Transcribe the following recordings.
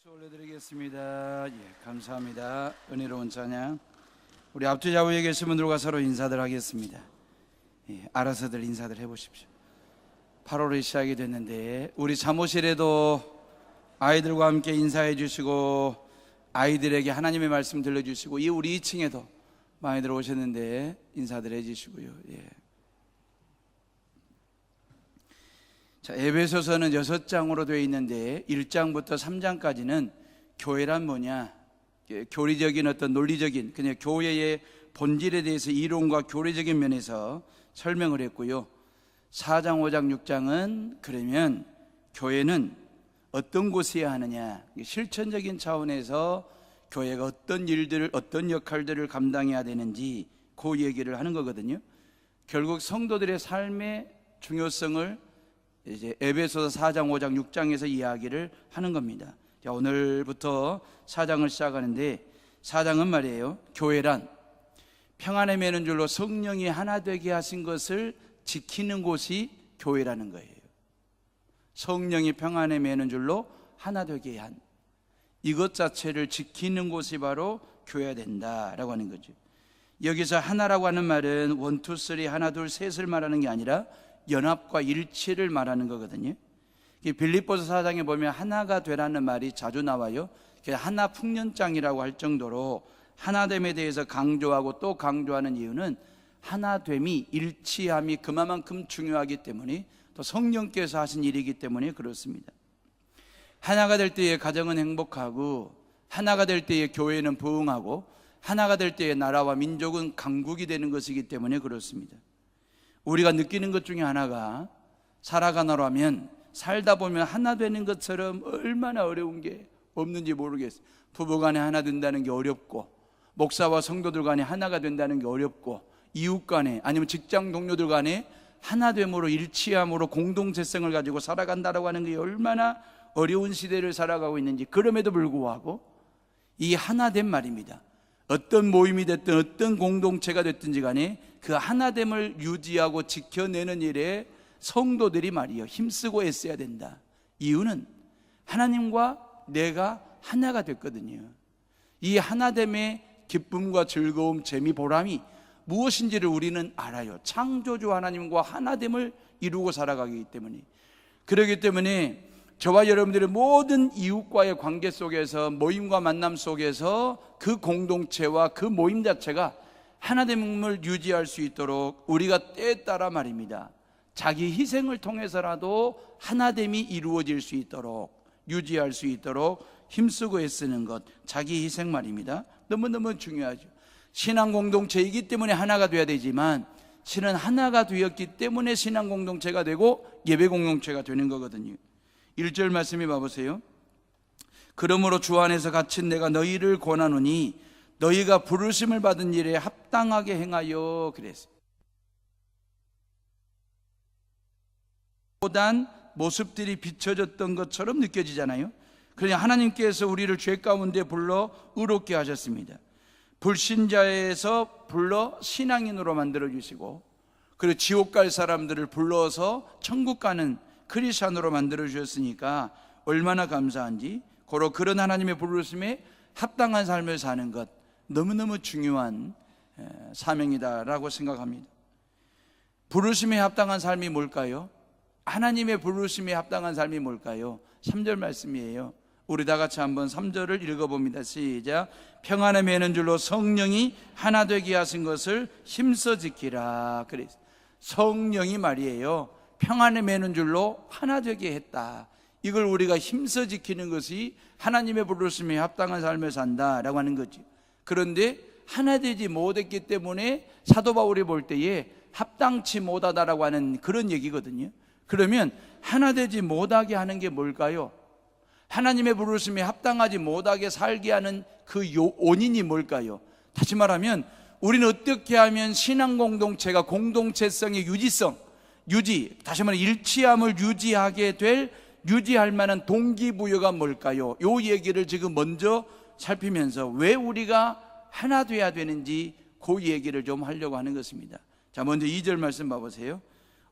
박수 올려드리겠습니다. 감사합니다. 은혜로운 찬양. 우리 앞뒤 좌우에 계신 분들과 서로 인사들 하겠습니다. 알아서들 인사들 해보십시오. 8월이 시작이 됐는데 우리 사무실에도 아이들과 함께 인사해 주시고 아이들에게 하나님의 말씀 들려주시고 우리 2층에도 많이들 오셨는데 인사들 해주시고요. 자, 에베소서는 6장으로 되어 있는데 1장부터 3장까지는 교회란 뭐냐, 교리적인 어떤 논리적인 그냥 교회의 본질에 대해서 이론과 교리적인 면에서 설명을 했고요. 4장, 5장, 6장은 그러면 교회는 어떤 곳이어야 하느냐, 실천적인 차원에서 교회가 어떤 일들을, 어떤 역할들을 감당해야 되는지 그 얘기를 하는 거거든요. 결국 성도들의 삶의 중요성을 이제 에베소서 4장, 5장, 6장에서 이야기를 하는 겁니다. 자, 오늘부터 4장을 시작하는데 4장은 말이에요, 교회란 평안에 매는 줄로 성령이 하나 되게 하신 것을 지키는 곳이 교회라는 거예요. 성령이 평안에 매는 줄로 하나 되게 한 이것 자체를 지키는 곳이 바로 교회가 된다라고 하는 거죠. 여기서 하나라고 하는 말은 1, 2, 3, 하나, 둘, 셋을 말하는 게 아니라 연합과 일치를 말하는 거거든요. 빌립보서 4장에 보면 하나가 되라는 말이 자주 나와요. 하나 풍년장이라고 할 정도로 하나됨에 대해서 강조하고 또 강조하는 이유는 하나됨이, 일치함이 그만큼 중요하기 때문에, 또 성령께서 하신 일이기 때문에 그렇습니다. 하나가 될 때에 가정은 행복하고, 하나가 될 때에 교회는 부흥하고, 하나가 될 때에 나라와 민족은 강국이 되는 것이기 때문에 그렇습니다. 우리가 느끼는 것 중에 하나가, 살아가노라면 살다 보면 하나 되는 것처럼 얼마나 어려운 게 없는지 모르겠어요. 부부간에 하나 된다는 게 어렵고, 목사와 성도들 간에 하나가 된다는 게 어렵고, 이웃 간에 아니면 직장 동료들 간에 하나됨으로, 일치함으로 공동체성을 가지고 살아간다라고 하는 게 얼마나 어려운 시대를 살아가고 있는지. 그럼에도 불구하고 이 하나됨 말입니다. 어떤 모임이 됐든 어떤 공동체가 됐든지 간에 그 하나됨을 유지하고 지켜내는 일에 성도들이 말이요, 힘쓰고 애써야 된다. 이유는 하나님과 내가 하나가 됐거든요. 이 하나됨의 기쁨과 즐거움, 재미, 보람이 무엇인지를 우리는 알아요. 창조주 하나님과 하나됨을 이루고 살아가기 때문에. 그렇기 때문에 저와 여러분들의 모든 이웃과의 관계 속에서, 모임과 만남 속에서 그 공동체와 그 모임 자체가 하나됨을 유지할 수 있도록 우리가 때에 따라 말입니다, 자기 희생을 통해서라도 하나됨이 이루어질 수 있도록, 유지할 수 있도록 힘쓰고 애쓰는 것, 자기 희생 말입니다. 너무너무 중요하죠. 신앙 공동체이기 때문에 하나가 돼야 되지만, 신은 하나가 되었기 때문에 신앙 공동체가 되고 예배 공동체가 되는 거거든요. 1절 말씀해 봐보세요. 그러므로 주 안에서 갇힌 내가 너희를 권하노니 너희가 부르심을 받은 일에 합당하게 행하여. 그랬어요. 보단 모습들이 비춰졌던 것처럼 느껴지잖아요. 그러니 하나님께서 우리를 죄 가운데 불러 의롭게 하셨습니다. 불신자에서 불러 신앙인으로 만들어주시고, 그리고 지옥 갈 사람들을 불러서 천국 가는 크리스찬으로 만들어주셨으니까 얼마나 감사한지. 고로 그런 하나님의 부르심에 합당한 삶을 사는 것, 너무너무 중요한 사명이다라고 생각합니다. 부르심에 합당한 삶이 뭘까요? 하나님의 부르심에 합당한 삶이 뭘까요? 3절 말씀이에요. 우리 다 같이 한번 3절을 읽어봅니다. 시작. 평안에 매는 줄로 성령이 하나 되게 하신 것을 힘써 지키라. 그래서 성령이 말이에요, 평안에 매는 줄로 하나 되게 했다. 이걸 우리가 힘써 지키는 것이 하나님의 부르심에 합당한 삶을 산다라고 하는 거지. 그런데 하나 되지 못했기 때문에 사도 바울이 볼 때에 합당치 못하다라고 하는 그런 얘기거든요. 그러면 하나 되지 못하게 하는 게 뭘까요? 하나님의 부르심에 합당하지 못하게 살게 하는 그 원인이 뭘까요? 다시 말하면 우리는 어떻게 하면 신앙 공동체가 공동체성의 유지, 다시 말하면 일치함을 유지할 만한 동기부여가 뭘까요? 요 얘기를 지금 먼저 살피면서 왜 우리가 하나 돼야 되는지 그 얘기를 좀 하려고 하는 것입니다. 자, 먼저 2절 말씀 봐보세요.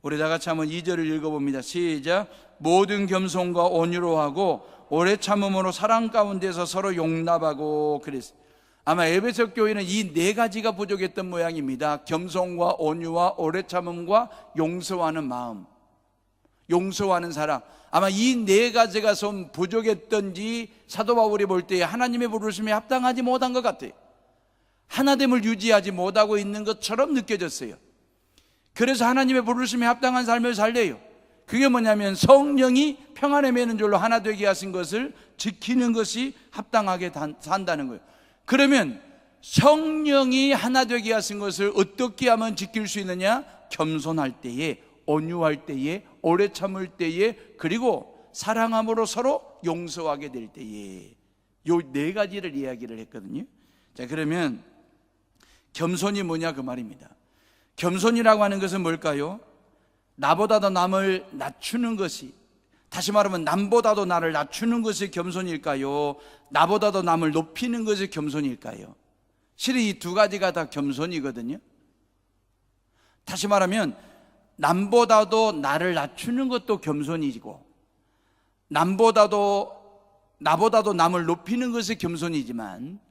우리 다 같이 한번 2절을 읽어봅니다. 시작. 모든 겸손과 온유로 하고 오래 참음으로 사랑 가운데서 서로 용납하고 그랬어요. 아마 에베소 교회는 이 네 가지가 부족했던 모양입니다. 겸손과 온유와 오래 참음과 용서하는 마음, 용서하는 사랑. 아마 이 네 가지가 좀 부족했던지 사도 바울이 볼 때 하나님의 부르심에 합당하지 못한 것 같아요. 하나됨을 유지하지 못하고 있는 것처럼 느껴졌어요. 그래서 하나님의 부르심에 합당한 삶을 살래요. 그게 뭐냐면 성령이 평안에 매는 줄로 하나 되게 하신 것을 지키는 것이 합당하게 산다는 거예요. 그러면 성령이 하나 되게 하신 것을 어떻게 하면 지킬 수 있느냐? 겸손할 때에, 온유할 때에, 오래 참을 때에, 그리고 사랑함으로 서로 용서하게 될 때에, 요 네 가지를 이야기를 했거든요. 자, 그러면 겸손이 뭐냐 그 말입니다. 겸손이라고 하는 것은 뭘까요? 나보다도 남을 낮추는 것이, 다시 말하면 남보다도 나를 낮추는 것이 겸손일까요? 나보다도 남을 높이는 것이 겸손일까요? 실은 이 두 가지가 다 겸손이거든요. 다시 말하면 남보다도 나를 낮추는 것도 겸손이고, 나보다도 남을 높이는 것이 겸손이지만,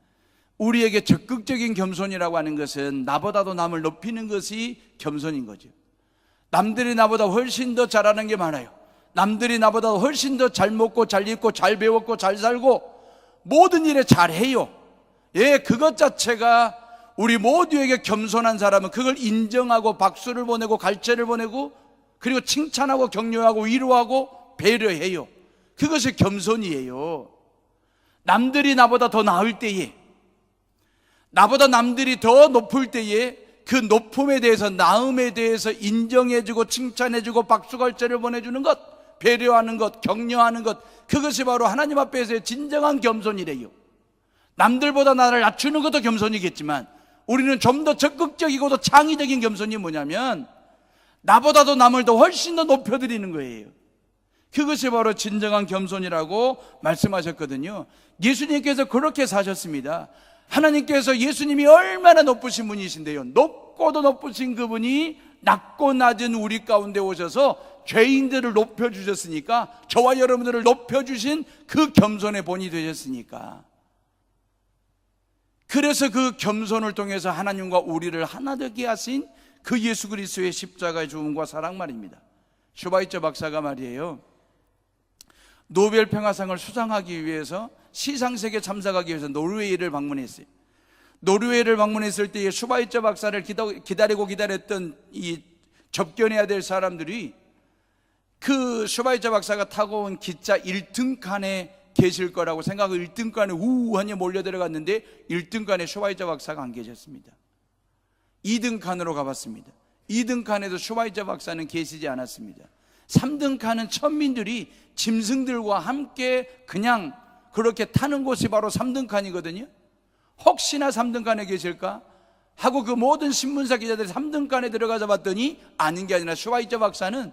우리에게 적극적인 겸손이라고 하는 것은 나보다도 남을 높이는 것이 겸손인 거죠. 남들이 나보다 훨씬 더 잘하는 게 많아요. 남들이 나보다 훨씬 더 잘 먹고 잘 입고 잘 배웠고 잘 살고 모든 일에 잘해요. 예, 그것 자체가 우리 모두에게 겸손한 사람은 그걸 인정하고 박수를 보내고 갈채를 보내고 그리고 칭찬하고 격려하고 위로하고 배려해요. 그것이 겸손이에요. 남들이 나보다 더 나을 때에, 나보다 남들이 더 높을 때에 그 높음에 대해서, 나음에 대해서 인정해주고 칭찬해주고 박수갈채를 보내주는 것, 배려하는 것, 격려하는 것, 그것이 바로 하나님 앞에서의 진정한 겸손이래요. 남들보다 나를 낮추는 것도 겸손이겠지만 우리는 좀 더 적극적이고 더 창의적인 겸손이 뭐냐면 나보다도 남을 더 훨씬 더 높여드리는 거예요. 그것이 바로 진정한 겸손이라고 말씀하셨거든요. 예수님께서 그렇게 사셨습니다. 하나님께서 예수님이 얼마나 높으신 분이신데요, 높고도 높으신 그분이 낮고 낮은 우리 가운데 오셔서 죄인들을 높여주셨으니까, 저와 여러분들을 높여주신 그 겸손의 본이 되셨으니까, 그래서 그 겸손을 통해서 하나님과 우리를 하나 되게 하신 그 예수 그리스도의 십자가의 죽음과 사랑 말입니다. 슈바이처 박사가 말이에요, 노벨 평화상을 수상하기 위해서 시상식에 참석하기 위해서 노르웨이를 방문했어요. 노르웨이를 방문했을 때에 슈바이처 박사를 기다렸던 이 접견해야 될 사람들이 그 슈바이처 박사가 타고 온 기차 1등칸에 계실 거라고 생각하고 1등칸에 우우하니 몰려 들어갔는데 1등칸에 슈바이처 박사가 안 계셨습니다. 2등칸으로 가봤습니다. 2등칸에도 슈바이처 박사는 계시지 않았습니다. 3등칸은 천민들이 짐승들과 함께 그냥 그렇게 타는 곳이 바로 3등칸이거든요. 혹시나 3등칸에 계실까 하고 그 모든 신문사 기자들이 3등칸에 들어가서 봤더니 아닌 게 아니라 슈바이처 박사는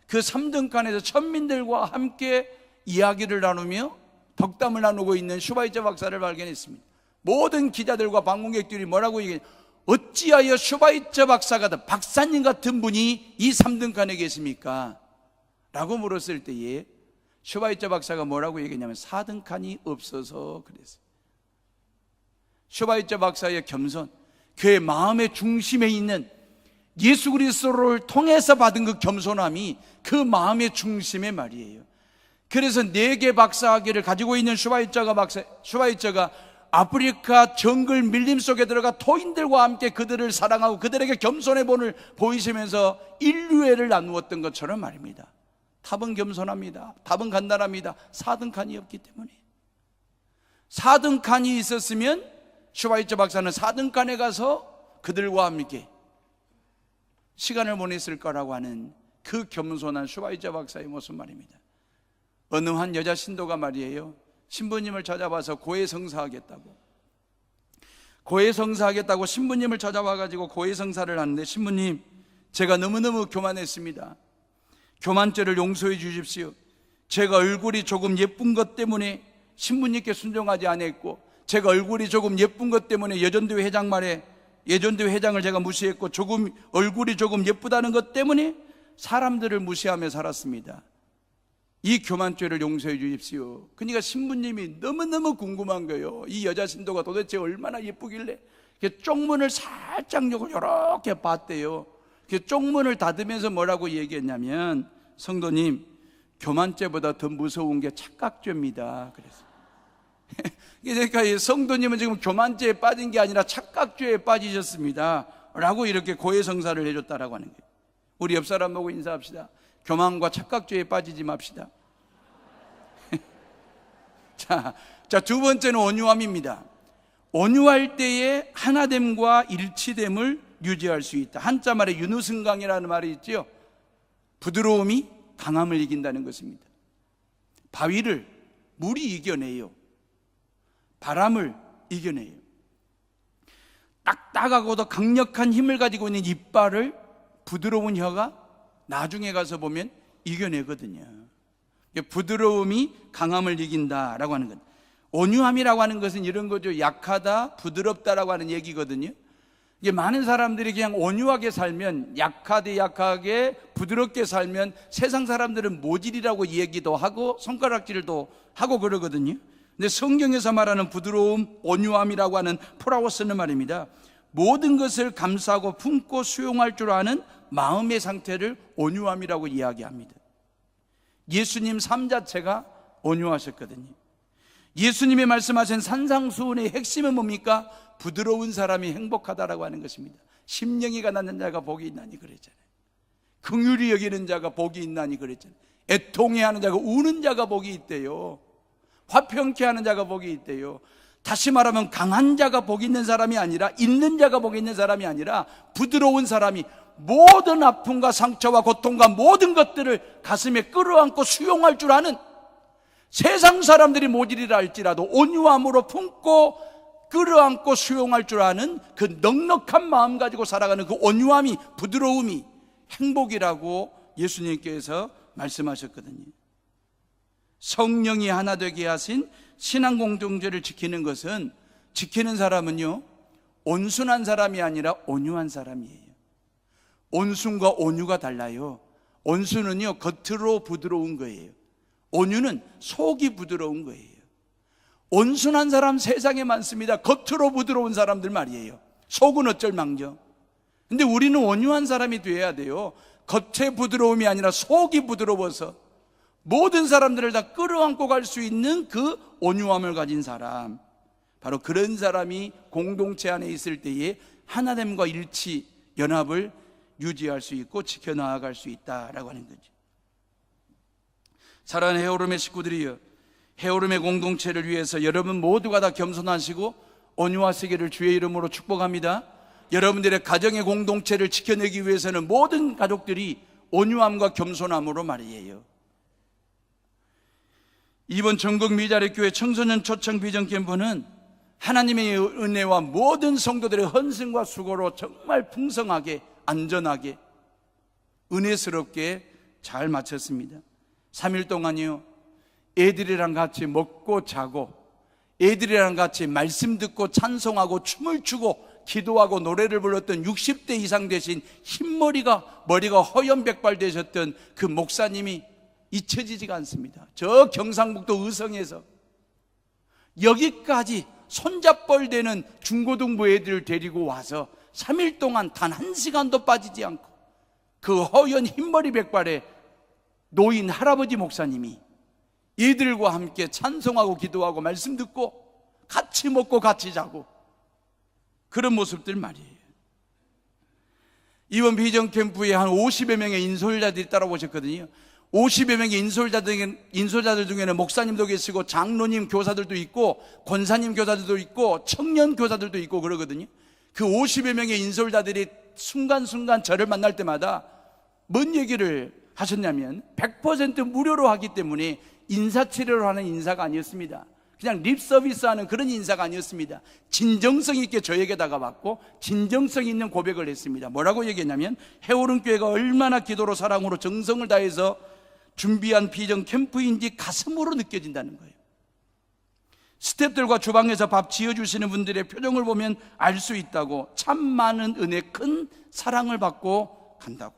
그 3등칸에서 천민들과 함께 이야기를 나누며 덕담을 나누고 있는 슈바이처 박사를 발견했습니다. 모든 기자들과 방문객들이 뭐라고 얘기해요? 어찌하여 슈바이처 박사 같은, 박사님 같은 분이 이 3등칸에 계십니까? 라고 물었을 때에 슈바이처 박사가 뭐라고 얘기했냐면 4등칸이 없어서 그랬어요. 슈바이처 박사의 겸손, 그의 마음의 중심에 있는 예수 그리스도를 통해서 받은 그 겸손함이 그 마음의 중심의 말이에요. 그래서 4개 박사학위를 가지고 있는 슈바이처가 아프리카 정글 밀림 속에 들어가 토인들과 함께 그들을 사랑하고 그들에게 겸손의 본을 보이시면서 인류애를 나누었던 것처럼 말입니다. 답은 겸손합니다. 답은 간단합니다. 4등칸이 없기 때문에. 4등칸이 있었으면 슈바이처 박사는 4등칸에 가서 그들과 함께 시간을 보냈을 거라고 하는 그 겸손한 슈바이처 박사의 모습 말입니다. 어느 한 여자 신도가 말이에요, 신부님을 찾아와서 고해성사하겠다고 신부님을 찾아와가지고 고해성사를 하는데, 신부님, 제가 너무너무 교만했습니다. 교만죄를 용서해 주십시오. 제가 얼굴이 조금 예쁜 것 때문에 신부님께 순종하지 않았고, 제가 얼굴이 조금 예쁜 것 때문에 예전대회 회장을 제가 무시했고, 얼굴이 조금 예쁘다는 것 때문에 사람들을 무시하며 살았습니다. 이 교만죄를 용서해 주십시오. 그러니까 신부님이 너무너무 궁금한 거예요. 이 여자 신도가 도대체 얼마나 예쁘길래 쪽문을 살짝 이렇게 봤대요. 쪽문을 닫으면서 뭐라고 얘기했냐면, 성도님, 교만죄보다 더 무서운 게 착각죄입니다. 그래서 그러니까 이 성도님은 지금 교만죄에 빠진 게 아니라 착각죄에 빠지셨습니다 라고 이렇게 고해성사를 해줬다라고 하는 거예요. 우리 옆 사람 보고 인사합시다. 교만과 착각죄에 빠지지 맙시다. 자, 두 번째는 온유함입니다. 온유할 때에 하나됨과 일치됨을 유지할 수 있다. 한자 말에 윤우승강이라는 말이 있죠. 부드러움이 강함을 이긴다는 것입니다. 바위를 물이 이겨내요. 바람을 이겨내요. 딱딱하고도 강력한 힘을 가지고 있는 이빨을 부드러운 혀가 나중에 가서 보면 이겨내거든요. 부드러움이 강함을 이긴다라고 하는 것. 온유함이라고 하는 것은 이런 거죠. 약하다, 부드럽다라고 하는 얘기거든요. 이게 많은 사람들이 그냥 온유하게 살면, 약하게 부드럽게 살면 세상 사람들은 모질이라고 얘기도 하고 손가락질도 하고 그러거든요. 근데 성경에서 말하는 부드러움, 온유함이라고 하는 포라오스는 말입니다. 모든 것을 감싸고 품고 수용할 줄 아는 마음의 상태를 온유함이라고 이야기합니다. 예수님 삶 자체가 온유하셨거든요. 예수님이 말씀하신 산상수훈의 핵심은 뭡니까? 부드러운 사람이 행복하다라고 하는 것입니다. 심령이 가난한 자가 복이 있나니 그랬잖아요. 긍휼히 여기는 자가 복이 있나니 그랬잖아요. 애통해하는 자가 우는 자가 복이 있대요. 화평케 하는 자가 복이 있대요. 다시 말하면 강한 자가 복이 있는 사람이 아니라, 있는 자가 복이 있는 사람이 아니라, 부드러운 사람이 모든 아픔과 상처와 고통과 모든 것들을 가슴에 끌어안고 수용할 줄 아는, 세상 사람들이 모질이라 할지라도 온유함으로 품고 끌어안고 수용할 줄 아는 그 넉넉한 마음 가지고 살아가는 그 온유함이, 부드러움이 행복이라고 예수님께서 말씀하셨거든요. 성령이 하나 되게 하신 신앙 공동체를 지키는 것은, 지키는 사람은요, 온순한 사람이 아니라 온유한 사람이에요. 온순과 온유가 달라요. 온순은요, 겉으로 부드러운 거예요. 온유는 속이 부드러운 거예요. 온순한 사람 세상에 많습니다. 겉으로 부드러운 사람들 말이에요. 속은 어쩔 망정. 근데 우리는 온유한 사람이 되어야 돼요. 겉의 부드러움이 아니라 속이 부드러워서 모든 사람들을 다 끌어안고 갈 수 있는 그 온유함을 가진 사람, 바로 그런 사람이 공동체 안에 있을 때에 하나됨과 일치, 연합을 유지할 수 있고 지켜나갈 수 있다라고 하는 거죠. 사랑하는 헤어룸의 식구들이여, 헤어룸의 공동체를 위해서 여러분 모두가 다 겸손하시고 온유하시기를 주의 이름으로 축복합니다. 여러분들의 가정의 공동체를 지켜내기 위해서는 모든 가족들이 온유함과 겸손함으로 말이에요. 이번 전국 미자립교회 청소년 초청 비전 캠프는 하나님의 은혜와 모든 성도들의 헌신과 수고로 정말 풍성하게, 안전하게, 은혜스럽게 잘 마쳤습니다. 3일 동안이요, 애들이랑 같이 먹고 자고, 애들이랑 같이 말씀 듣고 찬송하고 춤을 추고 기도하고 노래를 불렀던 60대 이상 되신 머리가 허연백발 되셨던 그 목사님이 잊혀지지가 않습니다. 저 경상북도 의성에서 여기까지 손잡벌 되는 중고등부 애들을 데리고 와서 3일 동안 단 1시간도 빠지지 않고 그 허연 흰머리 백발의 노인 할아버지 목사님이 이들과 함께 찬송하고 기도하고 말씀 듣고 같이 먹고 같이 자고, 그런 모습들 말이에요. 이번 비전 캠프에 한 50여 명의 인솔자들이 따라오셨거든요. 50여 명의 인솔자들 중에는 목사님도 계시고 장로님 교사들도 있고 권사님 교사들도 있고 청년 교사들도 있고 그러거든요. 그 50여 명의 인솔자들이 순간순간 저를 만날 때마다 뭔 얘기를 하셨냐면 100% 무료로 하기 때문에 인사치레로 하는 인사가 아니었습니다. 그냥 립서비스하는 그런 인사가 아니었습니다. 진정성 있게 저에게 다가왔고 진정성 있는 고백을 했습니다. 뭐라고 얘기했냐면, 해오름교회가 얼마나 기도로 사랑으로 정성을 다해서 준비한 비전 캠프인지 가슴으로 느껴진다는 거예요. 스태프들과 주방에서 밥 지어주시는 분들의 표정을 보면 알 수 있다고, 참 많은 은혜, 큰 사랑을 받고 간다고.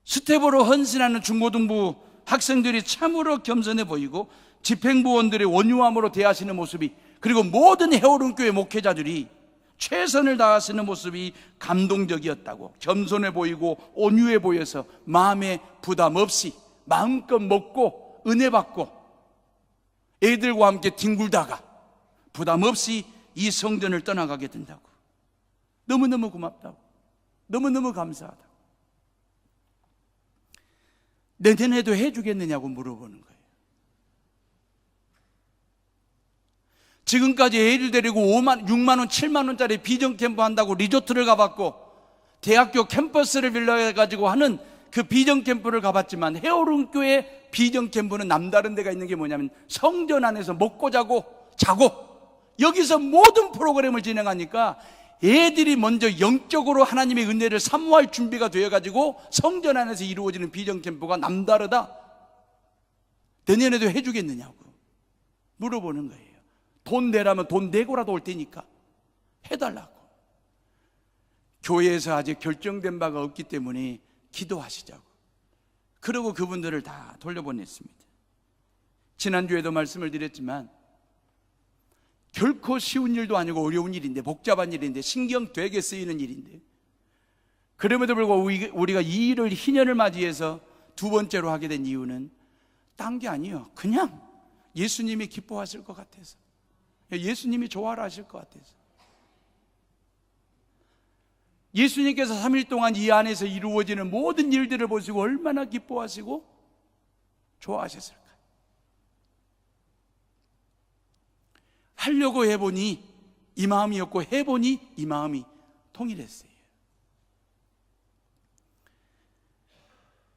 스텝으로 헌신하는 중고등부 학생들이 참으로 겸손해 보이고 집행부원들의 온유함으로 대하시는 모습이, 그리고 모든 헤어론교회 목회자들이 최선을 다하시는 모습이 감동적이었다고. 겸손해 보이고 온유해 보여서 마음에 부담 없이 마음껏 먹고 은혜 받고 애들과 함께 뒹굴다가 부담 없이 이 성전을 떠나가게 된다고. 너무너무 고맙다고, 너무너무 감사하다고. 내년에도 해주겠느냐고 물어보는 거예요. 지금까지 애를 데리고 5만, 6만 원, 7만 원짜리 비전 캠프 한다고 리조트를 가봤고 대학교 캠퍼스를 빌려가지고 하는 그 비전 캠프를 가봤지만, 헤어론교회 비전 캠프는 남다른 데가 있는 게 뭐냐면 성전 안에서 먹고 자고 여기서 모든 프로그램을 진행하니까 애들이 먼저 영적으로 하나님의 은혜를 사모할 준비가 되어가지고 성전 안에서 이루어지는 비전 캠프가 남다르다. 내년에도 해주겠느냐고 물어보는 거예요. 돈 내라면 돈 내고라도 올 테니까 해달라고. 교회에서 아직 결정된 바가 없기 때문에 기도하시자고. 그러고 그분들을 다 돌려보냈습니다. 지난주에도 말씀을 드렸지만 결코 쉬운 일도 아니고 어려운 일인데, 복잡한 일인데, 신경 되게 쓰이는 일인데, 그럼에도 불구하고 우리가 이 일을 희년을 맞이해서 두 번째로 하게 된 이유는 딴 게 아니에요. 그냥 예수님이 기뻐하실 것 같아서, 예수님이 좋아라 하실 것 같아서. 예수님께서 3일 동안 이 안에서 이루어지는 모든 일들을 보시고 얼마나 기뻐하시고 좋아하셨을까. 하려고 해보니 이 마음이었고 해보니 이 마음이 통일했어요.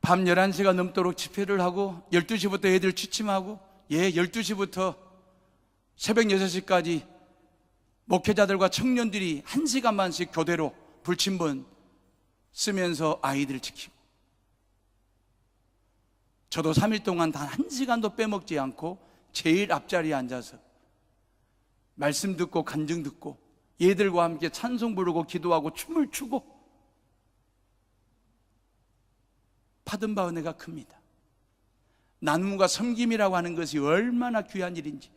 밤 11시가 넘도록 집회를 하고 12시부터 애들 취침하고 12시부터 새벽 6시까지 목회자들과 청년들이 1시간만씩 교대로 불침번 쓰면서 아이들을 지키고, 저도 3일 동안 단 1시간도 빼먹지 않고 제일 앞자리에 앉아서 말씀 듣고 간증 듣고 얘들과 함께 찬송 부르고 기도하고 춤을 추고 받은 바 은혜가 큽니다. 나눔과 섬김이라고 하는 것이 얼마나 귀한 일인지.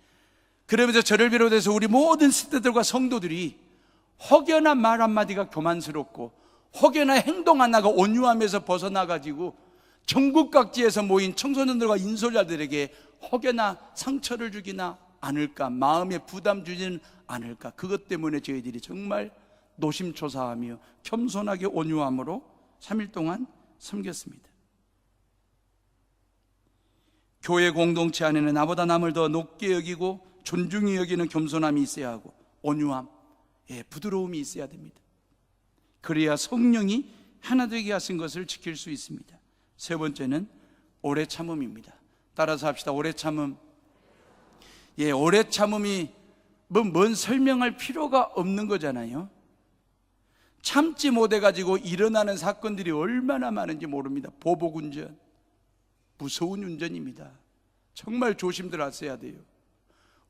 그러면서 저를 비롯해서 우리 모든 스태프들과 성도들이 혹여나 말 한마디가 교만스럽고 혹여나 행동 하나가 온유함에서 벗어나가지고 전국 각지에서 모인 청소년들과 인솔자들에게 혹여나 상처를 주기나 않을까, 마음에 부담 주지는 않을까, 그것 때문에 저희들이 정말 노심초사하며 겸손하게 온유함으로 3일 동안 섬겼습니다. 교회 공동체 안에는 나보다 남을 더 높게 여기고 존중히 여기는 겸손함이 있어야 하고 온유함, 부드러움이 있어야 됩니다. 그래야 성령이 하나 되게 하신 것을 지킬 수 있습니다. 세 번째는 오래 참음입니다. 따라서 합시다. 오래 참음. 오래 참음이 뭔 설명할 필요가 없는 거잖아요. 참지 못해가지고 일어나는 사건들이 얼마나 많은지 모릅니다. 보복운전, 무서운 운전입니다. 정말 조심들 하셔야 돼요.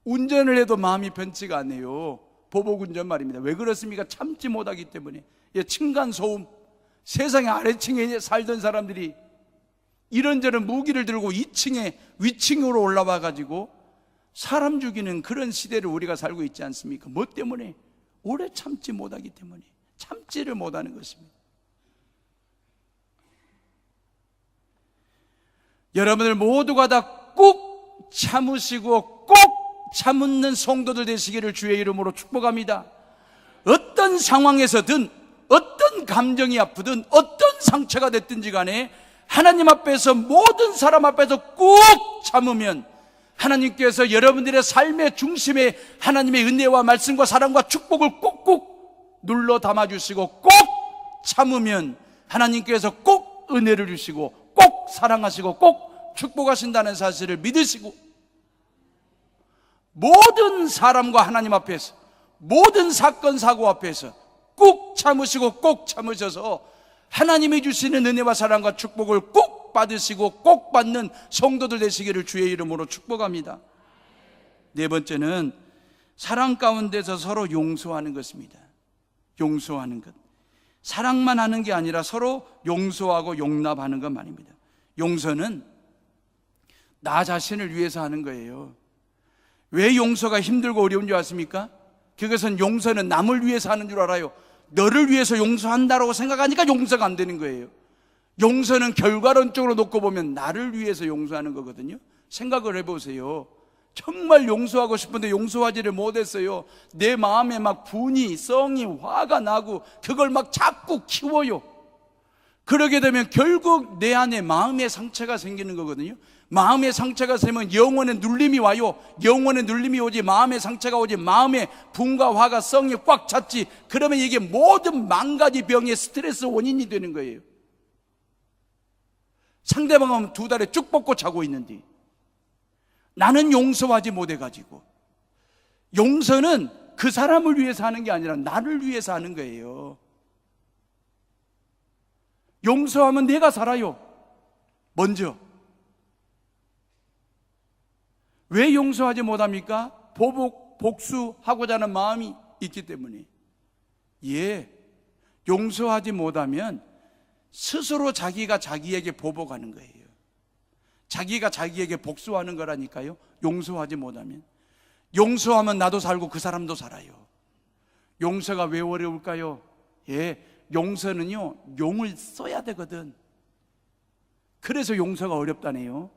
운전을 해도 마음이 편치가 않네요. 보복운전 말입니다. 왜 그렇습니까? 참지 못하기 때문에. 층간소음, 세상의 아래층에 살던 사람들이 이런저런 무기를 들고 2층에 위층으로 올라와가지고 사람 죽이는 그런 시대를 우리가 살고 있지 않습니까? 뭐 때문에? 오래 참지 못하기 때문에. 참지를 못하는 것입니다. 여러분들 모두가 다 꾹 참으시고 꼭 참는 성도들 되시기를 주의 이름으로 축복합니다. 어떤 상황에서든, 어떤 감정이 아프든, 어떤 상처가 됐든지 간에 하나님 앞에서, 모든 사람 앞에서 꾹 참으면 하나님께서 여러분들의 삶의 중심에 하나님의 은혜와 말씀과 사랑과 축복을 꾹꾹 눌러 담아주시고, 꼭 참으면 하나님께서 꼭 은혜를 주시고 꼭 사랑하시고 꼭 축복하신다는 사실을 믿으시고, 모든 사람과 하나님 앞에서, 모든 사건 사고 앞에서 꾹 참으시고 꼭 참으셔서 하나님이 주시는 은혜와 사랑과 축복을 꼭 받으시고 꼭 받는 성도들 되시기를 주의 이름으로 축복합니다. 네 번째는 사랑 가운데서 서로 용서하는 것입니다. 용서하는 것. 사랑만 하는 게 아니라 서로 용서하고 용납하는 것 말입니다. 용서는 나 자신을 위해서 하는 거예요. 왜 용서가 힘들고 어려운 줄 아십니까? 그것은 용서는 남을 위해서 하는 줄 알아요. 너를 위해서 용서한다고 생각하니까 용서가 안 되는 거예요. 용서는 결과론적으로 놓고 보면 나를 위해서 용서하는 거거든요. 생각을 해보세요. 정말 용서하고 싶은데 용서하지를 못했어요. 내 마음에 막 분이, 성이, 화가 나고 그걸 막 자꾸 키워요. 그러게 되면 결국 내 안에 마음의 상처가 생기는 거거든요. 마음의 상처가 생기면 영혼의 눌림이 와요. 영혼의 눌림이 오지, 마음의 상처가 오지, 마음의 분과 화가, 성이 꽉 찼지. 그러면 이게 모든 망가지 병의 스트레스 원인이 되는 거예요. 상대방은 2달에 쭉 뻗고 자고 있는데 나는 용서하지 못해가지고. 용서는 그 사람을 위해서 하는 게 아니라 나를 위해서 하는 거예요. 용서하면 내가 살아요. 먼저. 왜 용서하지 못합니까? 복수하고자 하는 마음이 있기 때문에. 용서하지 못하면 스스로 자기가 자기에게 보복하는 거예요. 자기가 자기에게 복수하는 거라니까요. 용서하지 못하면. 용서하면 나도 살고 그 사람도 살아요. 용서가 왜 어려울까요? 용서는요, 용을 써야 되거든. 그래서 용서가 어렵다네요.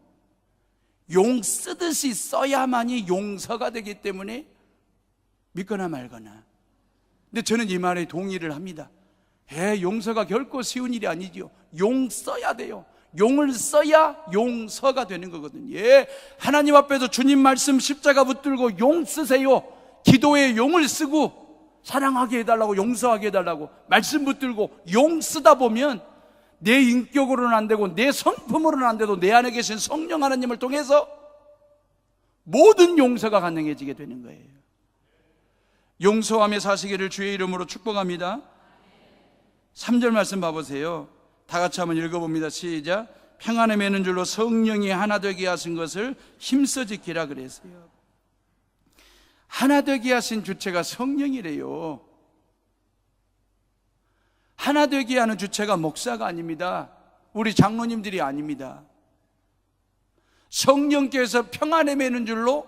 용 쓰듯이 써야만이 용서가 되기 때문에 믿거나 말거나. 근데 저는 이 말에 동의를 합니다. 용서가 결코 쉬운 일이 아니죠. 용 써야 돼요. 용을 써야 용서가 되는 거거든요. 하나님 앞에서 주님 말씀 십자가 붙들고 용 쓰세요. 기도에 용을 쓰고 사랑하게 해달라고, 용서하게 해달라고 말씀 붙들고 용 쓰다 보면 내 인격으로는 안 되고 내 성품으로는 안 돼도 내 안에 계신 성령 하나님을 통해서 모든 용서가 가능해지게 되는 거예요. 용서하며 사시기를 주의 이름으로 축복합니다. 3절 말씀 봐보세요. 다 같이 한번 읽어봅니다. 시작. 평안에 매는 줄로 성령이 하나 되게 하신 것을 힘써 지키라 그랬어요. 하나 되게 하신 주체가 성령이래요. 하나 되게 하는 주체가 목사가 아닙니다. 우리 장로님들이 아닙니다. 성령께서 평안에 매는 줄로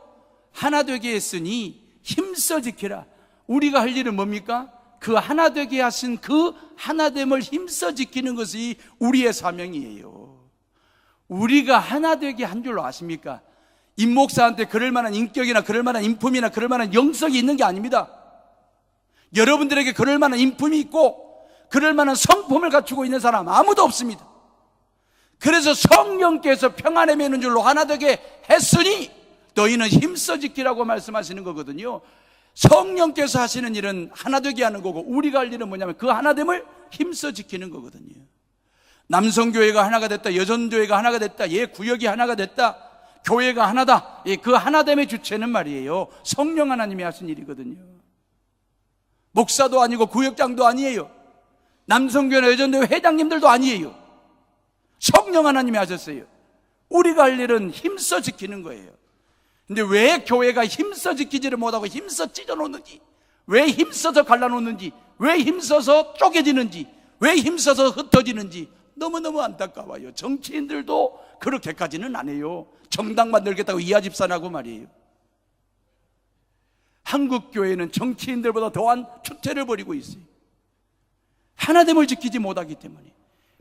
하나 되게 했으니 힘써 지키라. 우리가 할 일은 뭡니까? 그 하나 되게 하신 그 하나됨을 힘써 지키는 것이 우리의 사명이에요. 우리가 하나 되게 한 줄로 아십니까? 임 목사한테 그럴 만한 인격이나 그럴 만한 인품이나 그럴 만한 영성이 있는 게 아닙니다. 여러분들에게 그럴 만한 인품이 있고 그럴 만한 성품을 갖추고 있는 사람 아무도 없습니다. 그래서 성령께서 평안에 매는 줄로 하나 되게 했으니 너희는 힘써 지키라고 말씀하시는 거거든요. 성령께서 하시는 일은 하나 되게 하는 거고 우리가 할 일은 뭐냐면 그 하나됨을 힘써 지키는 거거든요. 남성교회가 하나가 됐다, 여전교회가 하나가 됐다, 구역이 하나가 됐다, 교회가 하나다, 그 하나됨의 주체는 말이에요, 성령 하나님이 하신 일이거든요. 목사도 아니고 구역장도 아니에요. 남성교회나 여전교회 회장님들도 아니에요. 성령 하나님이 하셨어요. 우리가 할 일은 힘써 지키는 거예요. 근데 왜 교회가 힘써 지키지를 못하고 힘써 찢어놓는지, 왜 힘써서 갈라놓는지, 왜 힘써서 쪼개지는지, 왜 힘써서 흩어지는지 너무너무 안타까워요. 정치인들도 그렇게까지는 안 해요. 정당 만들겠다고 이하집산하고 말이에요. 한국 교회는 정치인들보다 더한 추태를 벌이고 있어요. 하나됨을 지키지 못하기 때문에.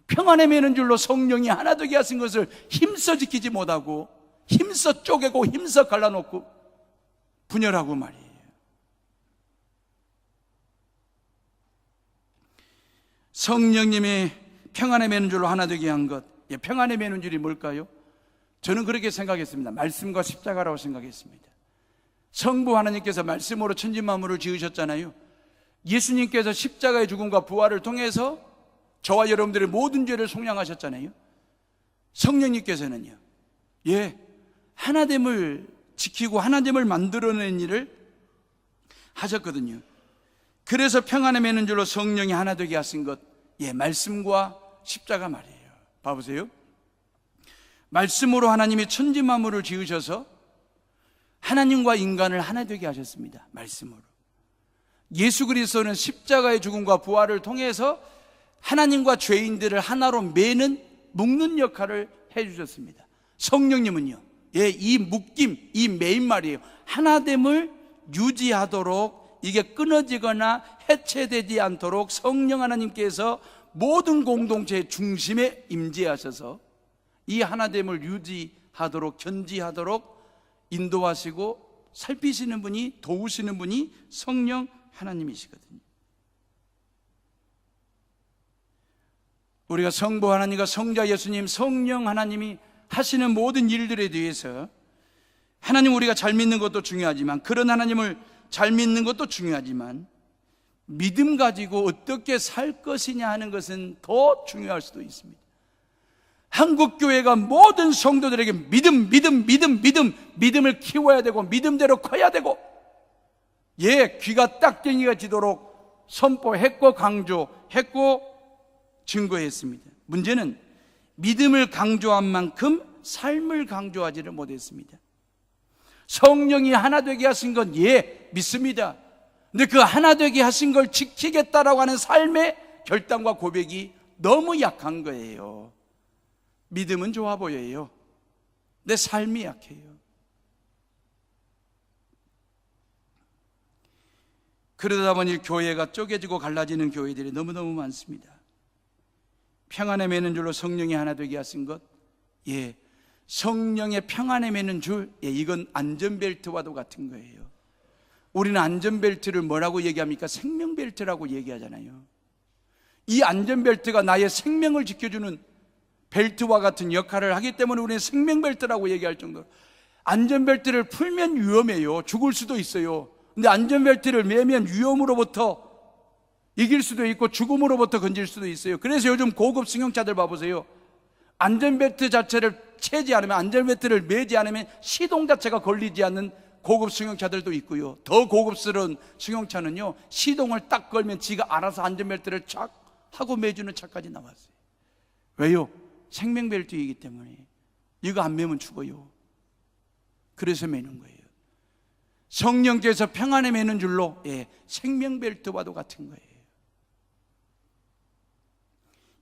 평안에 매는 줄로 성령이 하나 되게 하신 것을 힘써 지키지 못하고 힘써 쪼개고 힘써 갈라놓고 분열하고 말이에요. 성령님이 평안에 매는 줄로 하나 되게 한 것, 평안에 매는 줄이 뭘까요? 저는 그렇게 생각했습니다. 말씀과 십자가라고 생각했습니다. 성부 하나님께서 말씀으로 천지만물을 지으셨잖아요. 예수님께서 십자가의 죽음과 부활을 통해서 저와 여러분들의 모든 죄를 속량하셨잖아요. 성령님께서는요, 하나됨을 지키고 하나됨을 만들어낸 일을 하셨거든요. 그래서 평안에 매는 줄로 성령이 하나 되게 하신 것, 말씀과 십자가 말이에요. 봐보세요. 말씀으로 하나님이 천지 만물을 지으셔서 하나님과 인간을 하나 되게 하셨습니다. 말씀으로. 예수 그리스도는 십자가의 죽음과 부활을 통해서 하나님과 죄인들을 하나로 묶는 역할을 해주셨습니다. 성령님은요, 예, 이 묶임, 이 메인 말이에요. 하나됨을 유지하도록, 이게 끊어지거나 해체되지 않도록 성령 하나님께서 모든 공동체의 중심에 임재하셔서 이 하나됨을 유지하도록, 견지하도록 인도하시고 살피시는 분이, 도우시는 분이 성령 하나님이시거든요. 우리가 성부 하나님과 성자 예수님, 성령 하나님이 하시는 모든 일들에 대해서 하나님, 우리가 잘 믿는 것도 중요하지만, 그런 하나님을 잘 믿는 것도 중요하지만, 믿음 가지고 어떻게 살 것이냐 하는 것은 더 중요할 수도 있습니다. 한국교회가 모든 성도들에게 믿음을 키워야 되고, 믿음대로 커야 되고, 예, 귀가 딱땡이가 지도록 선포했고 강조했고 증거했습니다. 문제는 믿음을 강조한 만큼 삶을 강조하지를 못했습니다. 성령이 하나 되게 하신 건 예, 믿습니다. 근데 그 하나 되게 하신 걸 지키겠다라고 하는 삶의 결단과 고백이 너무 약한 거예요. 믿음은 좋아 보여요. 내 삶이 약해요. 그러다 보니 교회가 쪼개지고 갈라지는 교회들이 너무너무 많습니다. 평안에 매는 줄로 성령이 하나 되게 하신 것, 예, 성령의 평안에 매는 줄, 예, 이건 안전벨트와도 같은 거예요. 우리는 안전벨트를 뭐라고 얘기합니까? 생명벨트라고 얘기하잖아요. 이 안전벨트가 나의 생명을 지켜주는 벨트와 같은 역할을 하기 때문에 우리는 생명벨트라고 얘기할 정도로, 안전벨트를 풀면 위험해요. 죽을 수도 있어요. 근데 안전벨트를 매면 위험으로부터 이길 수도 있고 죽음으로부터 건질 수도 있어요. 그래서 요즘 고급 승용차들 봐보세요. 안전벨트 자체를 채지 않으면, 안전벨트를 매지 않으면 시동 자체가 걸리지 않는 고급 승용차들도 있고요. 더 고급스러운 승용차는요, 시동을 딱 걸면 지가 알아서 안전벨트를 착 하고 매주는 차까지 나왔어요. 왜요? 생명벨트이기 때문에. 이거 안 매면 죽어요. 그래서 매는 거예요. 성령께서 평안에 매는 줄로, 예, 생명벨트와도 같은 거예요.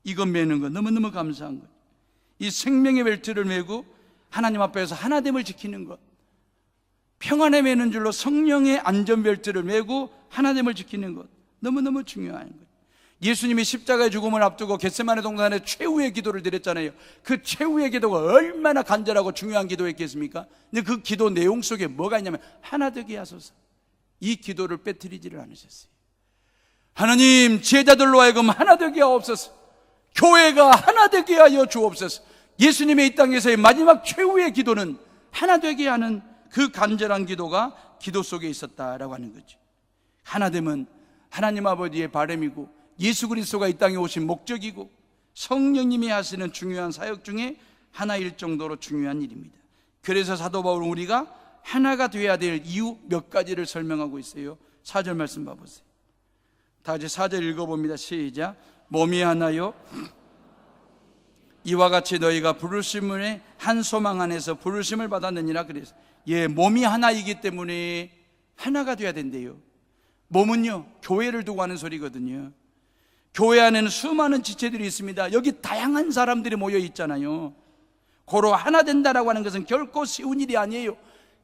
이거 매는 거 너무너무 감사한 거예요. 이 생명의 벨트를 매고 하나님 앞에서 하나됨을 지키는 것, 평안에 매는 줄로 성령의 안전벨트를 매고 하나됨을 지키는 것, 너무너무 중요한 거예요. 예수님이 십자가의 죽음을 앞두고 겟세마네 동산에 최후의 기도를 드렸잖아요. 그 최후의 기도가 얼마나 간절하고 중요한 기도였겠습니까? 근데 그 기도 내용 속에 뭐가 있냐면 하나 되게 하소서. 이 기도를 빼뜨리지를 않으셨어요. 하나님, 제자들로 하여금 하나 되게 하옵소서. 교회가 하나 되게 하여 주옵소서. 예수님의 이 땅에서의 마지막 최후의 기도는 하나 되게 하는 그 간절한 기도가 기도 속에 있었다라고 하는 거죠. 하나됨은 하나님 아버지의 바람이고, 예수 그리스도가 이 땅에 오신 목적이고, 성령님이 하시는 중요한 사역 중에 하나일 정도로 중요한 일입니다. 그래서 사도 바울은 우리가 하나가 되어야 될 이유 몇 가지를 설명하고 있어요. 4절 말씀 봐보세요. 다 같이 4절 읽어봅니다. 시작. 몸이 하나요, 이와 같이 너희가 부르심을 한 소망 안에서 부르심을 받았느니라. 그래서 예, 몸이 하나이기 때문에 하나가 되어야 된대요. 몸은요, 교회를 두고 하는 소리거든요. 교회 안에는 수많은 지체들이 있습니다. 여기 다양한 사람들이 모여 있잖아요. 고로 하나 된다라고 하는 것은 결코 쉬운 일이 아니에요.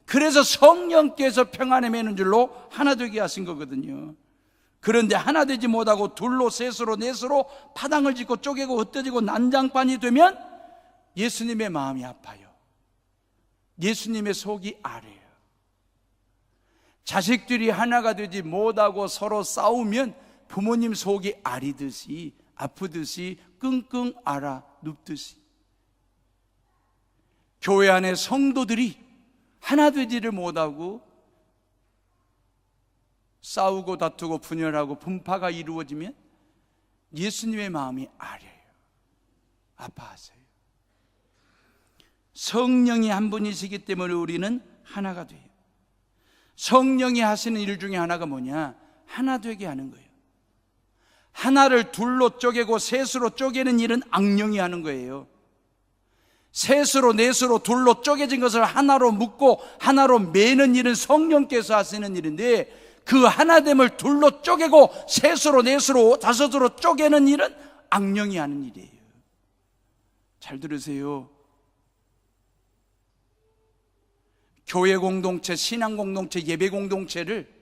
그래서 성령께서 평안에 매는 줄로 하나 되게 하신 거거든요. 그런데 하나 되지 못하고 둘로, 셋으로, 넷으로 파당을 짓고 쪼개고 흩어지고 난장판이 되면 예수님의 마음이 아파요. 예수님의 속이 아래요. 자식들이 하나가 되지 못하고 서로 싸우면 부모님 속이 아리듯이, 아프듯이, 끙끙 앓아 눕듯이, 교회 안에 성도들이 하나 되지를 못하고 싸우고 다투고 분열하고 분파가 이루어지면 예수님의 마음이 아려요. 아파하세요. 성령이 한 분이시기 때문에 우리는 하나가 돼요. 성령이 하시는 일 중에 하나가 뭐냐? 하나 되게 하는 거예요. 하나를 둘로 쪼개고 셋으로 쪼개는 일은 악령이 하는 거예요. 셋으로, 넷으로, 둘로 쪼개진 것을 하나로 묶고 하나로 매는 일은 성령께서 하시는 일인데, 그 하나됨을 둘로 쪼개고 셋으로, 넷으로, 다섯으로 쪼개는 일은 악령이 하는 일이에요. 잘 들으세요. 교회 공동체, 신앙 공동체, 예배 공동체를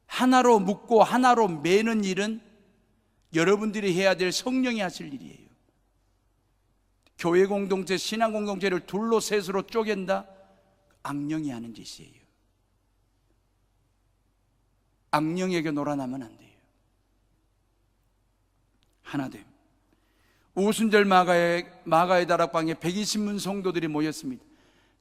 하나로 묶고 하나로 매는 일은 여러분들이 해야 될 성령이 하실 일이에요. 교회 공동체, 신앙 공동체를 둘로 셋으로 쪼갠다? 악령이 하는 짓이에요. 악령에게 놀아나면 안 돼요. 하나됨. 오순절 마가의 다락방에 120문 성도들이 모였습니다.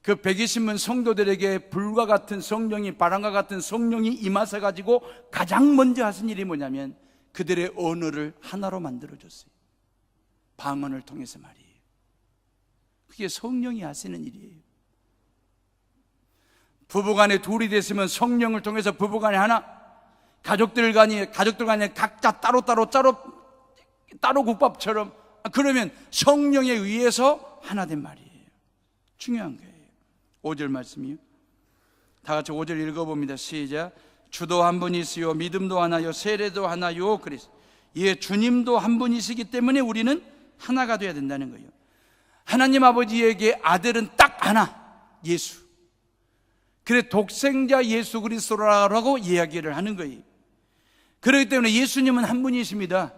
그 120문 성도들에게 불과 같은 성령이, 바람과 같은 성령이 임하셔 가지고 가장 먼저 하신 일이 뭐냐면 그들의 언어를 하나로 만들어줬어요. 방언을 통해서 말이에요. 그게 성령이 하시는 일이에요. 부부간에 둘이 됐으면 성령을 통해서 부부간에 하나, 가족들 간에 각자 따로 국밥처럼, 그러면 성령에 의해서 하나 된 말이에요. 중요한 거예요. 5절 말씀이요. 다 같이 5절 읽어봅니다. 시작. 주도 한 분이시요 믿음도 하나요 세례도 하나요. 그래서 예, 주님도 한 분이시기 때문에 우리는 하나가 돼야 된다는 거예요. 하나님 아버지에게 아들은 딱 하나, 예수. 그래 독생자 예수 그리스도라고 이야기를 하는 거예요. 그렇기 때문에 예수님은 한 분이십니다.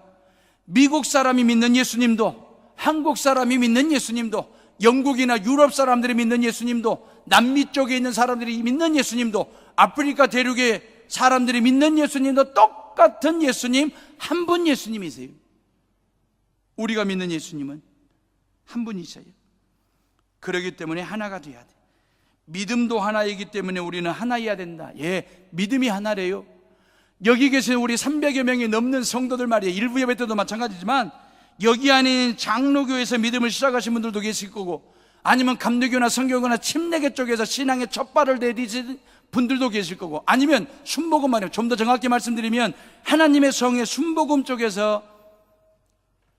미국 사람이 믿는 예수님도, 한국 사람이 믿는 예수님도, 영국이나 유럽 사람들이 믿는 예수님도, 남미 쪽에 있는 사람들이 믿는 예수님도, 아프리카 대륙의 사람들이 믿는 예수님도 똑같은 예수님, 한 분 예수님이세요. 우리가 믿는 예수님은 한 분이셔요. 그렇기 때문에 하나가 돼야 돼. 믿음도 하나이기 때문에 우리는 하나여야 된다. 예, 믿음이 하나래요. 여기 계신 우리 300여 명이 넘는 성도들 말이에요. 일부 예배 때도 마찬가지지만 여기 안에 장로교에서 믿음을 시작하신 분들도 계실 거고, 아니면 감리교나 성교교나 침례교 쪽에서 신앙의 첫 발을 내디신 분들도 계실 거고, 아니면 순복음 말이에요. 좀 더 정확히 말씀드리면 하나님의 성의 순복음 쪽에서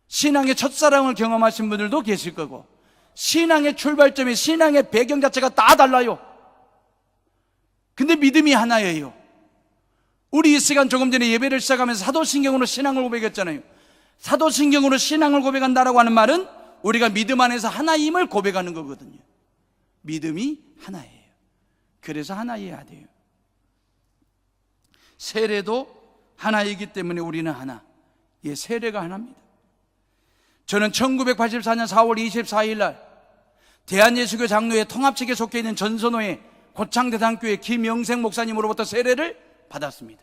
신앙의 첫사랑을 경험하신 분들도 계실 거고, 신앙의 출발점이, 신앙의 배경 자체가 다 달라요. 근데 믿음이 하나예요. 우리 이 시간 조금 전에 예배를 시작하면서 사도신경으로 신앙을 고백했잖아요. 사도신경으로 신앙을 고백한다라고 하는 말은 우리가 믿음 안에서 하나임을 고백하는 거거든요. 믿음이 하나예요. 그래서 하나여야 돼요. 세례도 하나이기 때문에 우리는 하나. 예, 세례가 하나입니다. 저는 1984년 4월 24일 날 대한예수교 장로회 통합측에 속해 있는 전선호의 고창대상교회 김영생 목사님으로부터 세례를 받았습니다.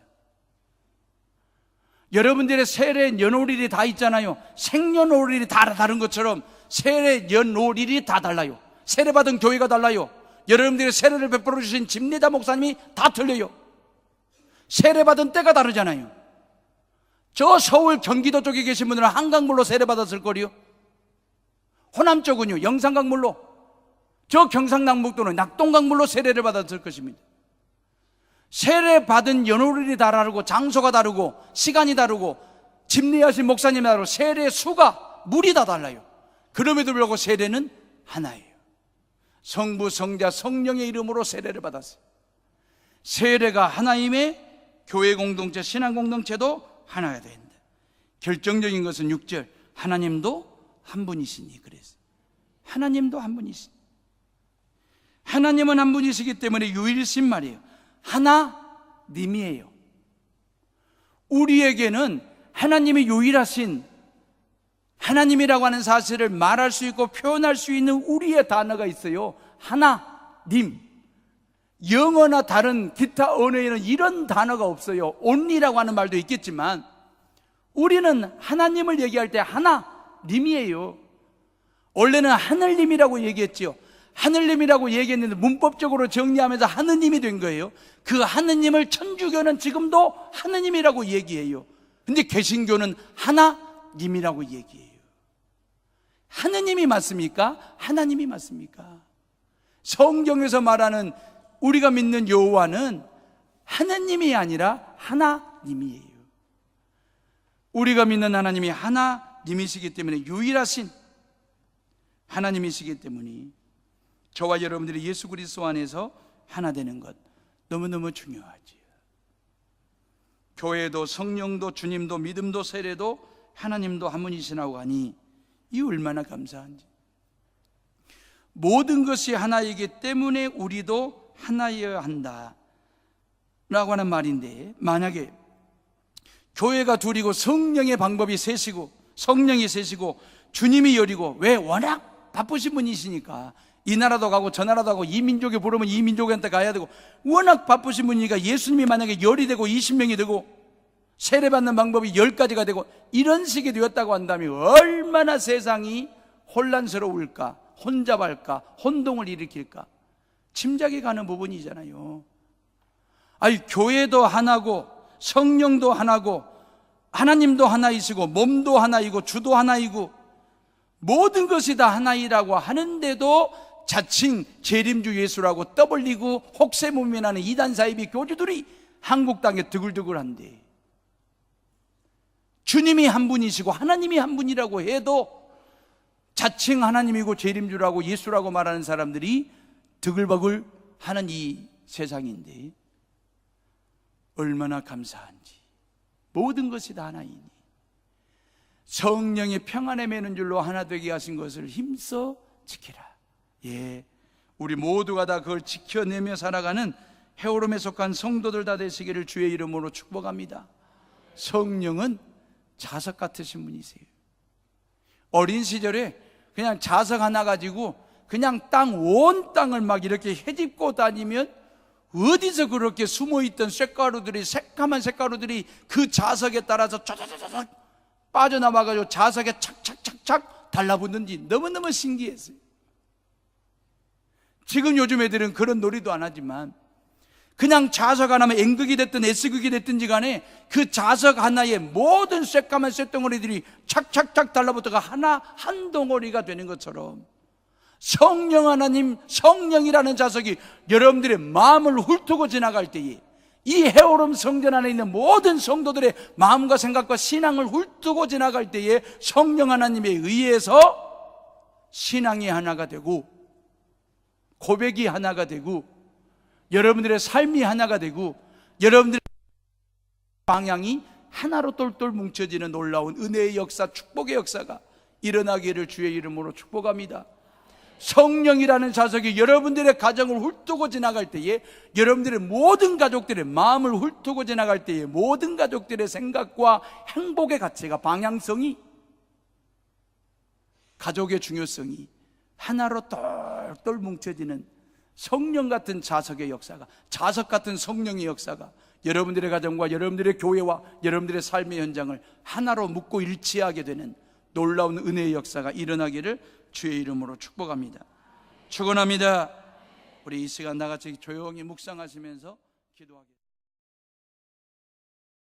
여러분들의 세례 연호일이 다 있잖아요. 생년월일이 다 다른 것처럼 세례 연호일이 다 달라요. 세례받은 교회가 달라요. 여러분들의 세례를 베풀어 주신 집례자 목사님이 다 틀려요. 세례받은 때가 다르잖아요. 저 서울 경기도 쪽에 계신 분들은 한강물로 세례받았을 거리요. 호남 쪽은요 영산강물로, 저 경상남북도는 낙동강물로 세례를 받았을 것입니다. 세례받은 연호일이 다르고, 장소가 다르고, 시간이 다르고, 집례하신 목사님이 다르고, 세례 수가, 물이 다 달라요. 그럼에도 불구하고 세례는 하나예요. 성부, 성자, 성령의 이름으로 세례를 받았어요. 세례가 하나임에 교회 공동체, 신앙 공동체도 하나가 된다. 결정적인 것은 6절, 하나님도 한 분이시니. 그래서 하나님도 한 분이시니, 하나님은 한 분이시기 때문에 유일신 말이에요. 하나님이에요. 우리에게는 하나님이 유일하신 하나님이라고 하는 사실을 말할 수 있고 표현할 수 있는 우리의 단어가 있어요. 하나님. 영어나 다른 기타 언어에는 이런 단어가 없어요. only라고 하는 말도 있겠지만 우리는 하나님을 얘기할 때 하나님이에요. 원래는 하늘님이라고 얘기했지요. 하늘님이라고 얘기했는데 문법적으로 정리하면서 하느님이 된 거예요. 그 하느님을 천주교는 지금도 하느님이라고 얘기해요. 근데 개신교는 하나님이라고 얘기해요. 하느님이 맞습니까? 하나님이 맞습니까? 성경에서 말하는 우리가 믿는 여호와는 하느님이 아니라 하나님이에요. 우리가 믿는 하나님이 하나님이시기 때문에, 유일하신 하나님이시기 때문에 저와 여러분들이 예수 그리스도 안에서 하나 되는 것 너무너무 중요하지요. 교회도 성령도 주님도 믿음도 세례도 하나님도 한 분이시라고 하니 이 얼마나 감사한지. 모든 것이 하나이기 때문에 우리도 하나여야 한다 라고 하는 말인데, 만약에 교회가 둘이고 성령의 방법이 셋이고 성령이 셋이고 주님이 열이고, 왜? 워낙 바쁘신 분이시니까 이 나라도 가고 저 나라도 가고 이 민족에 부르면 이 민족한테 가야 되고 워낙 바쁘신 분이니까 예수님이 만약에 열이 되고 20명이 되고 세례받는 방법이 10가지가 되고 이런 식이 되었다고 한다면 얼마나 세상이 혼란스러울까, 혼잡할까, 혼동을 일으킬까 짐작이 가는 부분이잖아요. 아니, 교회도 하나고 성령도 하나고 하나님도 하나이시고 몸도 하나이고 주도 하나이고 모든 것이 다 하나이라고 하는데도 자칭 재림주 예수라고 떠벌리고 혹세무민하는 이단 사이비 교주들이 한국 땅에 드글드글한데, 주님이 한 분이시고 하나님이 한 분이라고 해도 자칭 하나님이고 재림주라고 예수라고 말하는 사람들이 드글버글 하는 이 세상인데, 얼마나 감사한지. 모든 것이 다 하나이니 성령의 평안에 매는 줄로 하나 되게 하신 것을 힘써 지키라. 예, 우리 모두가 다 그걸 지켜내며 살아가는 헤어롬에 속한 성도들 다 되시기를 주의 이름으로 축복합니다. 성령은 자석 같으신 분이세요. 어린 시절에 그냥 자석 하나 가지고 그냥 온 땅을 막 이렇게 헤집고 다니면 어디서 그렇게 숨어있던 쇳가루들이, 새까만 쇳가루들이 그 자석에 따라서 쫙쫙쫙 빠져나와가지고 자석에 착착착착 달라붙는지 너무너무 신기했어요. 지금 요즘 애들은 그런 놀이도 안 하지만 그냥 자석 하나면 N극이 됐든 S극이 됐든지 간에 그 자석 하나에 모든 새까만 쇳덩어리들이 착착착 달라붙어가 하나 한 덩어리가 되는 것처럼 성령 하나님, 성령이라는 자석이 여러분들의 마음을 훑고 지나갈 때에 이 헤어롬 성전 안에 있는 모든 성도들의 마음과 생각과 신앙을 훑고 지나갈 때에 성령 하나님에 의해서 신앙이 하나가 되고 고백이 하나가 되고 여러분들의 삶이 하나가 되고 여러분들의 방향이 하나로 똘똘 뭉쳐지는 놀라운 은혜의 역사, 축복의 역사가 일어나기를 주의 이름으로 축복합니다. 성령이라는 자석이 여러분들의 가정을 훑고 지나갈 때에 여러분들의 모든 가족들의 마음을 훑고 지나갈 때에 모든 가족들의 생각과 행복의 가치가, 방향성이, 가족의 중요성이 하나로 똘똘 뭉쳐지는 성령 같은 자석의 역사가, 자석 같은 성령의 역사가 여러분들의 가정과 여러분들의 교회와 여러분들의 삶의 현장을 하나로 묶고 일치하게 되는 놀라운 은혜의 역사가 일어나기를 주의 이름으로 축복합니다. 축원합니다. 우리 이 시간 나같이 조용히 묵상하시면서 기도하겠습니다.